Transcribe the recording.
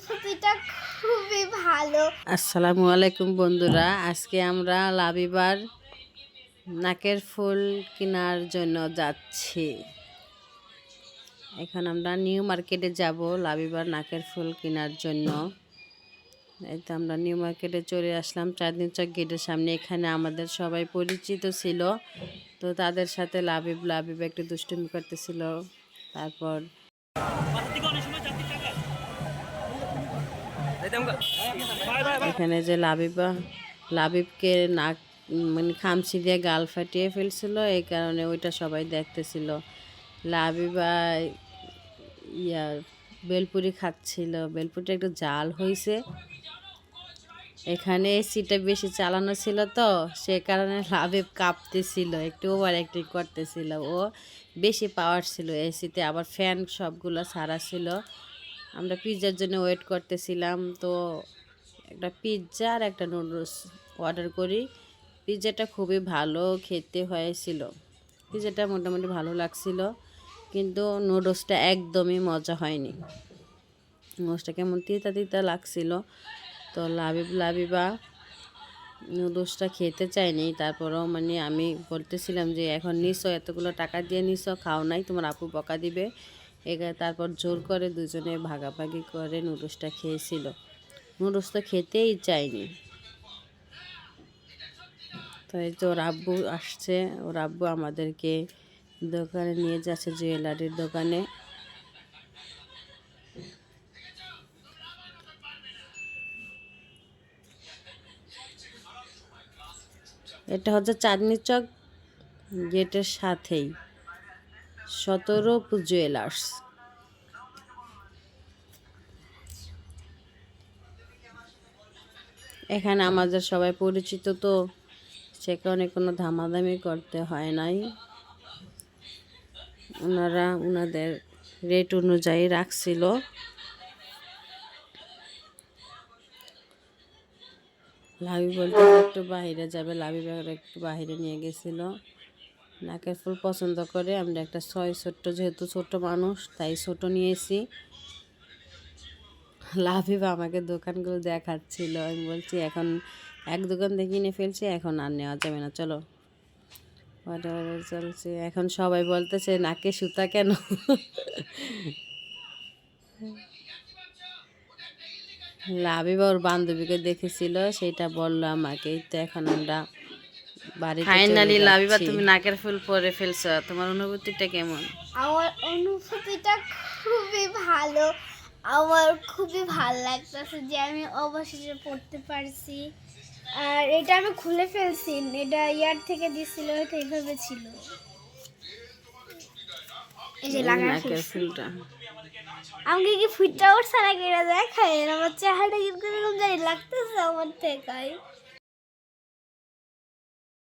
অনুভূতিটা খুবই ভালো। আসসালামু আলাইকুম বন্ধুরা, আজকে আমরা লাবিবার নাকের ফুল কেনার জন্য যাচ্ছি। এখন আমরা নিউ মার্কেটে যাব লাবিবার নাকের ফুল কেনার জন্য। এই তো আমরা নিউ মার্কেটে চলে আসলাম, চাঁদনী চক গেটের সামনে। এখানে আমাদের সবাই পরিচিত ছিল, তো তাদের সাথে লাবিব একটু দুষ্টুমি করতেছিল। তারপর এখানে যে লাবিবকে নাক মানে খামচি দিয়ে গাল ফাটিয়ে ফেলছিল, এই কারণে ওইটা সবাই দেখতেছিল। লাবিবা বেলপুরি খাচ্ছিল, বেলপুরিটা একটু জাল হয়েছে। এখানে এসিটা বেশি চালানো ছিল, তো সে কারণে লাবিব কাঁপতেছিল, একটু ওভার অ্যাক্টিং করতেছিল। ও বেশি পাওয়ার ছিল এসিতে, আবার ফ্যান সবগুলো সারা ছিল। আমরা পিৎজার জন্য ওয়েট করতেছিলাম, তো একটা পিৎজা আর একটা নুডলস অর্ডার করি। পিৎজাটা খুবই ভালো খেতে হয়েছিল, পিৎজাটা মোটামুটি ভালো লাগছিল, কিন্তু নুডলসটা একদমই মজা হয়নি। নুডলসটা কেমন তিতা তিতা লাগছিল। তো লাবিবা নুডলসটা খেতে চাইনি। তারপরেও মানে আমি বলতেছিলাম যে এখন নিছো, এতগুলো টাকা দিয়ে নিছো, খাও নাই, তোমার আপু বকা দিবে। তারপর জোর করে দুজনে ভাগাভাগি করে নুডলসটা খেয়েছিল। নুডলস তো খেতেই চাইনি। তো এই যে ওর আব্বু আসছে, ওর আব্বু আমাদেরকে দোকানে নিয়ে যাচ্ছে, জুয়েলারির দোকানে। এটা হচ্ছে চাঁদনী চক গেটের সাথেই 17 জুয়েলার্স। এখানে আমাদের সবাই পরিচিত, তো সেখানে কোনো ধামাধামি করতে হয় নাই। ওনারা ওনাদের রেট অনুযায়ী রাখছিল। লাবি বলতে একটু বাইরে যাবে, লাবি একটু বাইরে নিয়ে গেছিল। নাকের ফুল পছন্দ করে, আমরা একটা ছোট্ট, যেহেতু ছোট মানুষ তাই ছোট নিয়েছি। লাবিব আমাকে দোকানগুলো দেখাচ্ছিল, আমি বলছি এখন এক দোকান থেকে কিনে ফেলছি, এখন আর নেওয়া যাবে না, চলো। অর্ডার চলছে, এখন সবাই বলতেছে নাকে সুতা কেন। লাবিব ওর বান্ধবীকে দেখেছিল, সেটা বললো আমাকে। তো এখন আমরা বাড়িতে ফাইনালি লাবিবা তুমি নাকের ফুল পরে ফেলছো, তোমার অনুভূতিটা কেমন? আমার অনুভূতিটা খুবই ভালো। আমার খুবই ভালো লাগতেছে যে আমি অবশেষে পড়তে পারছি। আর এটা আমি খুলে ফেলছি, এটা ইয়ার থেকে দিছিল, হয়তো এইভাবে ছিল। এই যে নাকের ফুলটা আমাকে কি ফুটটা উঠছে নাকি এটা দেখায়, আমার চেহারা কিন্তু এরকম জানি লাগতেছে আমার থেকে।